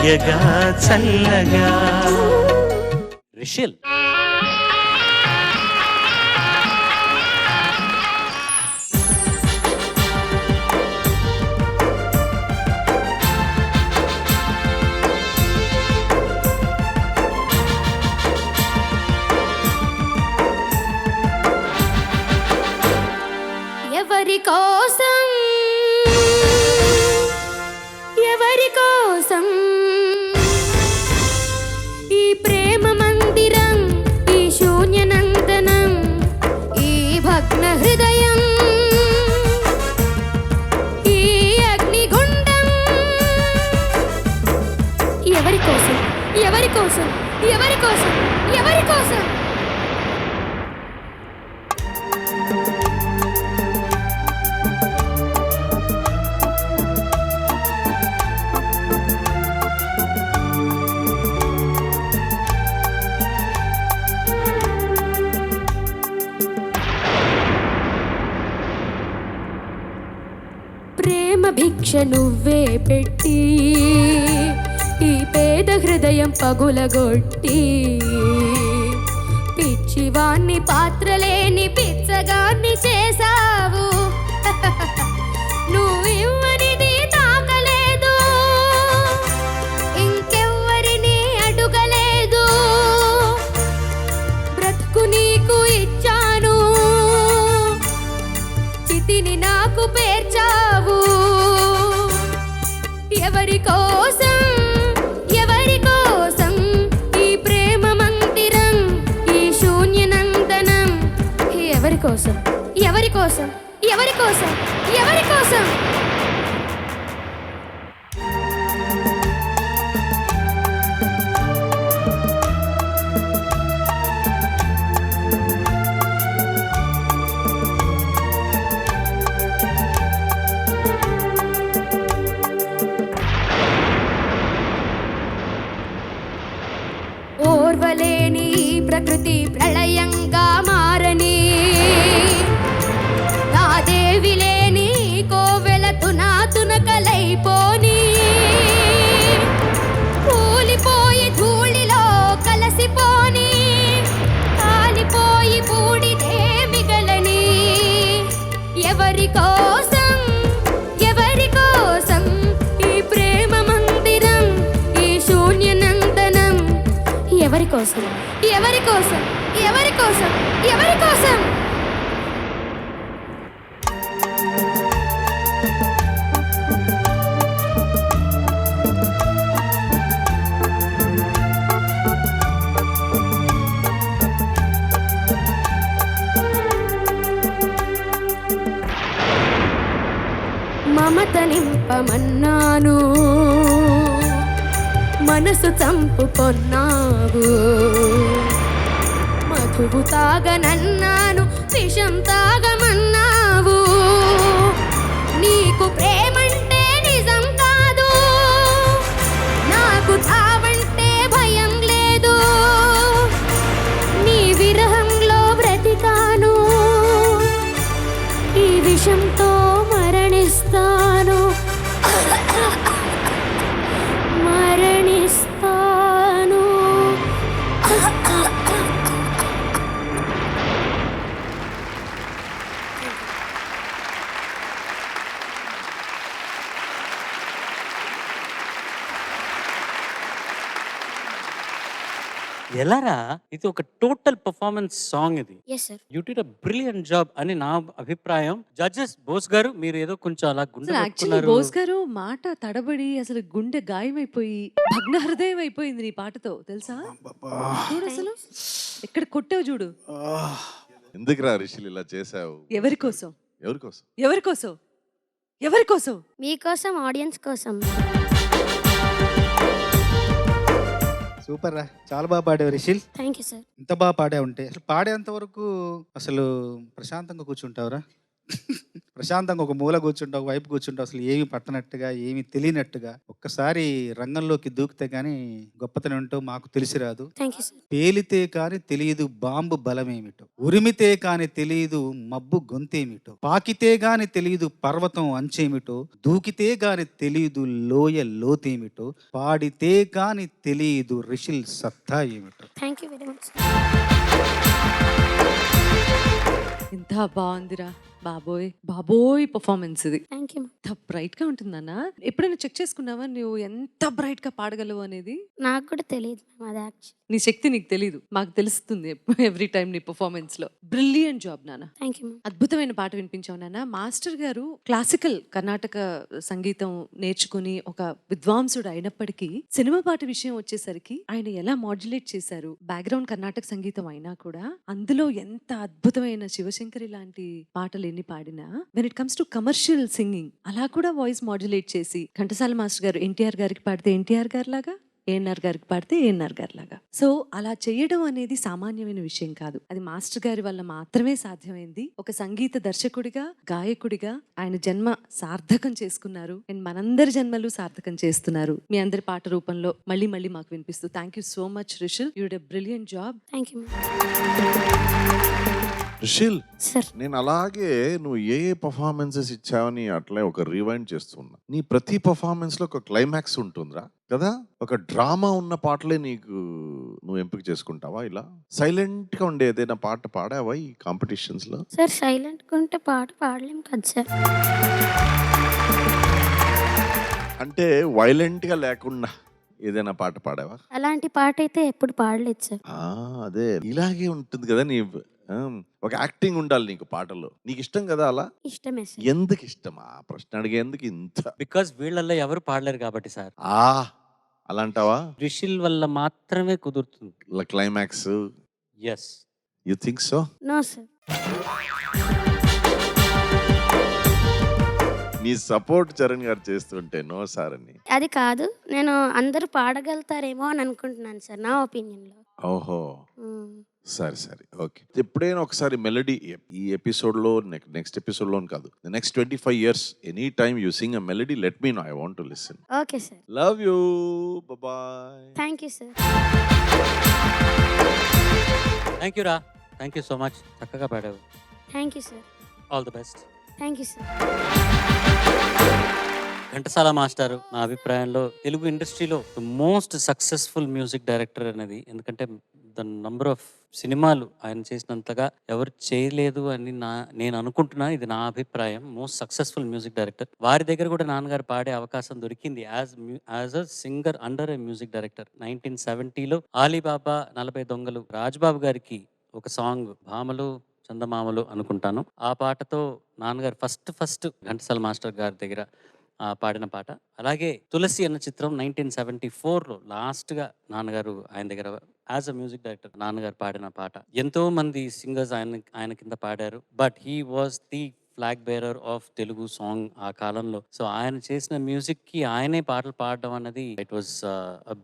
హాయగా చల్లగా. రిషిల్ ఎవరి కోసం ఎవరి కోసం ఈ ప్రేమ మందిరం, ఈ శూన్యనందనం, ఈ భగ్న హృదయం, ఈ అగ్నిగుండం. ఎవరి కోసం ఎవరి కోసం ఎవరి కోసం ఎవరి కోసం? ప్రేమ భిక్ష నువ్వే పెట్టి ఈ పేద హృదయం పగులగొట్టి, పిచ్చివాణ్ణి పాత్రలేని పిచ్చగాన్ని చేసావు. నువ్వు ఇవ్వనిది తాకలేదు, ఇంకెవ్వరిని అడుగలేదు. బ్రతుకు నీకు ఇచ్చాను, చితిని నాకు పేర్చావు. ఎవరి కోసం ఎవరి కోసం ఈ ప్రేమ మందిరం, ఈ శూన్యనందనం? ఎవరి కోసం ఎవరి కోసం ఎవరి కోసం ఎవరి కోసం? ఓర్వలేని ప్రకృతి ప్రళయంగా మారని, నా దేవి లేని కోవెల తునకలైపోని, కూలిపోయి ధూళిలో కలసిపోని, కాలిపోయి బూడిదే మిగలని. ఎవరి కోసం ఎవరి కోసం ఈ ప్రేమ మందిరం, ఈ శూన్యనందనం? ఎవరి కోసం ఎవరి కోసం ఎవరి కోసం ఎవరి కోసం? మమత నింపమన్నాను, మనసు చంపుకొన్నావు. మధువు తాగనన్నాను, విషం తాగమన్నావు. నీకు ప్రేమంటే నిజం కాదు, నాకు తావంటే భయం లేదు. నీ విరహంలో బ్రతికాను, ఈ విషంతో మరణిస్తాను మరణిస్తాను. ఎలారా, ఇది ఒక టోటల్ పర్ఫార్మెన్స్ సాంగ్. ఇది yes sir. You did a brilliant job అని నా అభిప్రాయం. జడ్జెస్ బోస్ గారు, మీరు ఏదో కొంచెం అలా గుండె యాక్చువల్లీ పట్టుకున్నారు. బోస్ గారు మాట తడబడి అసలు గుండె గాయమైపోయి భగ్న హృదయం అయిపోయింది నీ పాటతో, తెలుసా? చూడు అసలు ఎక్కడ కొట్టావు చూడు. ఎందుకురా రిషిల్ ఇలా చేసావు? ఎవరి కోసం ఎవరి కోసం ఎవరి కోసం ఎవరి కోసం? మీకోసం, ఆడియన్స్ కోసం. సూపర్ రా, చాలా బాగా పాడావు రిషిల్. Thank you sir. ఇంత బాగా పాడావు ఉంటే అసలు పాడేంత వరకు అసలు ప్రశాంతంగా కూర్చుంటావురా. ప్రశాంతంగా ఒక మూల కూర్చుంటావు, ఒక వైపు కూర్చుంటావు, అసలు ఏమి పట్టనట్టుగా, ఏమి తెలియనట్టుగా. ఒక్కసారి రంగంలోకి దూకితే గానీ గొప్పతనం ఏంటో మాకు తెలిసి రాదు. Thank you sir. పేలితే కాని తెలియదు బాంబు బలమేమిటో, ఉరిమితే కాని తెలియదు మబ్బు గొంతేమిటో, పాకితే గాని తెలియదు పర్వతం అంచేమిటో, దూకితే గాని తెలియదు లోయ లోతేమిటో, పాడితే కాని తెలియదు రిషిల్ సత్తా ఏమిటో. Thank you very much. ఎంత బాగుందిరా బాబోయ్ బాబోయ్ పర్ఫార్మెన్స్ ఇది. Thank you. ఎంత బ్రైట్ గా ఉంటుందన్నా. ఎప్పుడైనా చెక్ చేసుకున్నావా నువ్వు ఎంత బ్రైట్ గా పాడగలవు అనేది? నాకు కూడా తెలియదు మ్యామ్ అది యాక్చువల్లీ. నీ శక్తి నీకు తెలీదు, మాకు తెలుస్తుంది ఎవ్రీ టైం నీ పర్ఫార్మెన్స్ లో. బ్రిలియంట్ జాబ్ నాన్న. Thank you ma'am. అద్భుతమైన పాట వినిపించావు నాన్న. మాస్టర్ గారు క్లాసికల్ కర్ణాటక సంగీతం నేర్చుకుని ఒక విద్వాంసుడు అయినప్పటికీ సినిమా పాట విషయం వచ్చేసరికి ఆయన ఎలా మాడ్యులేట్ చేశారు. బ్యాక్గ్రౌండ్ కర్ణాటక సంగీతం అయినా కూడా అందులో ఎంత అద్భుతమైన శివశంకరి లాంటి పాటలు ఎన్ని పాడినా when it comes to commercial singing అలా కూడా వాయిస్ మాడ్యులేట్ చేసి ఘంటసాల మాస్టర్ గారు ఎన్టీఆర్ గారికి పాడితే ఎన్టీఆర్ గారి లాగా, ఏఎన్ఆర్ గారికి పాడితే ఏఎన్ఆర్ గారి లాగా. సో అలా చేయడం అనేది సామాన్యమైన విషయం కాదు. అది మాస్టర్ గారి వల్ల మాత్రమే సాధ్యమైంది. ఒక సంగీత దర్శకుడిగా, గాయకుడిగా ఆయన జన్మ సార్థకం చేసుకున్నారు అండ్ మనందరి జన్మలు సార్థకం చేస్తున్నారు మీ అందరి పాట రూపంలో మళ్ళీ మళ్ళీ మాకు వినిపిస్తూ. Thank you so much Rishil, you did a brilliant job. Thank you ma'am. Rishil, sir. నేను అలాగే నువ్వు ఏ పర్ఫార్మెన్సెస్ ఇచ్చావని అట్లే ఒక రివైండ్ చేస్తున్నా. నీ ప్రతి పర్ఫార్మెన్స్ లో ఒక క్లైమాక్స్ ఉంటుందిరా కదా, ఒక డ్రామా ఉన్న పాటలే నీకు నువ్వు ఎంపిక చేసుకుంటావా? ఇలా సైలెంట్ గా ఉండే ఏదైనా పాట పాడావా ఈ కాంపిటీషన్స్ లో? సార్ సైలెంట్గా ఉంటే పాట పాడలేం కదా సార్. అంటే వైలెంట్ గా లేకుండా ఏదైనా పాట పాడావా? అలాంటి పాట అయితే ఎప్పుడు పాడలేదు సార్. అదే ఇలాగే ఉంటుంది కదా నీ ఒక యాక్టింగ్ ఉండాలి నీకు పాటలో. నీకు ఇష్టం కదా అలా? ఇష్టమే సార్. ఎందుకు ఇష్టమా ప్రశ్న అడిగేందుకు ఇంత? బికాస్ వీళ్ళల్లో ఎవరు పాడలేరు కాబట్టి సార్. అలాంటావా? రిషిల్ వల్ల మాత్రమే కుదురుతుంది climax. Yes. You think so? No sir. నీ సపోర్ట్ చరణ్ గారు చేస్తుంటే నో సార్ అని. అది కాదు, నేను అందరూ పాడగలుగుతారేమో అని అనుకుంటున్నాను సార్ నా ఒపీనియన్లో. ఓహో, సరే సరే, ఓకే. ఎప్పుడైనా ఒకసారి మెలడీ ఈ ఎపిసోడ్లో నెక్స్ట్ ఎపిసోడ్లో కాదు, next 25 years any time you sing a melody, let me know, I want to listen. Okay sir. Love you, boy. Thank you sir. Thank you రా, థ్యాంక్ యూ సో మచ్. చక్కగా పాడావు. Thank you sir. All the best. Thank you sir. Ghantasala master నా అభిప్రాయంలో తెలుగు ఇండస్ట్రీలో the most successful music director అనేది. ఎందుకంటే the number of సినిమాలు ఆయన చేసినంతగా ఎవరు చేయలేదు అని నేను అనుకుంటున్నా. ఇది నా అభిప్రాయం. Most successful music director. వారి దగ్గర కూడా నాన్నగారు పాడే అవకాశం దొరికింది as a singer under a music director. 1970లో ఆలీబాబా 40 దొంగలు రాజ్బాబు గారికి ఒక సాంగ్ భామలు చందమామలు అనుకుంటాను, ఆ పాటతో నాన్నగారు ఫస్ట్ ఘంటసాల మాస్టర్ గారి దగ్గర పాడిన పాట. అలాగే తులసి అన్న చిత్రం 1974లో లాస్ట్గా నాన్నగారు ఆయన దగ్గర యాజ్ అ మ్యూజిక్ డైరెక్టర్ నాన్నగారు పాడిన పాట. ఎంతో మంది సింగర్స్ ఆయన కింద పాడారు, but he was the flag bearer of Telugu song ఆ కాలంలో. సో ఆయన చేసిన మ్యూజిక్ కి ఆయనే పాటలు పాడడం అన్నది ఇట్ వాజ్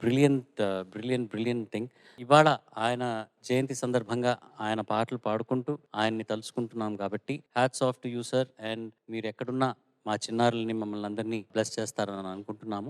బ్రిలియంట్ థింగ్. ఇవాళ ఆయన జయంతి సందర్భంగా ఆయన పాటలు పాడుకుంటూ ఆయన్ని తలుచుకుంటున్నాం కాబట్టి hats off to you sir. And మీరు ఎక్కడున్నా మా చిన్నారులని మమ్మల్ని అందరినీ బ్లెస్ చేస్తారని అనుకుంటున్నాము.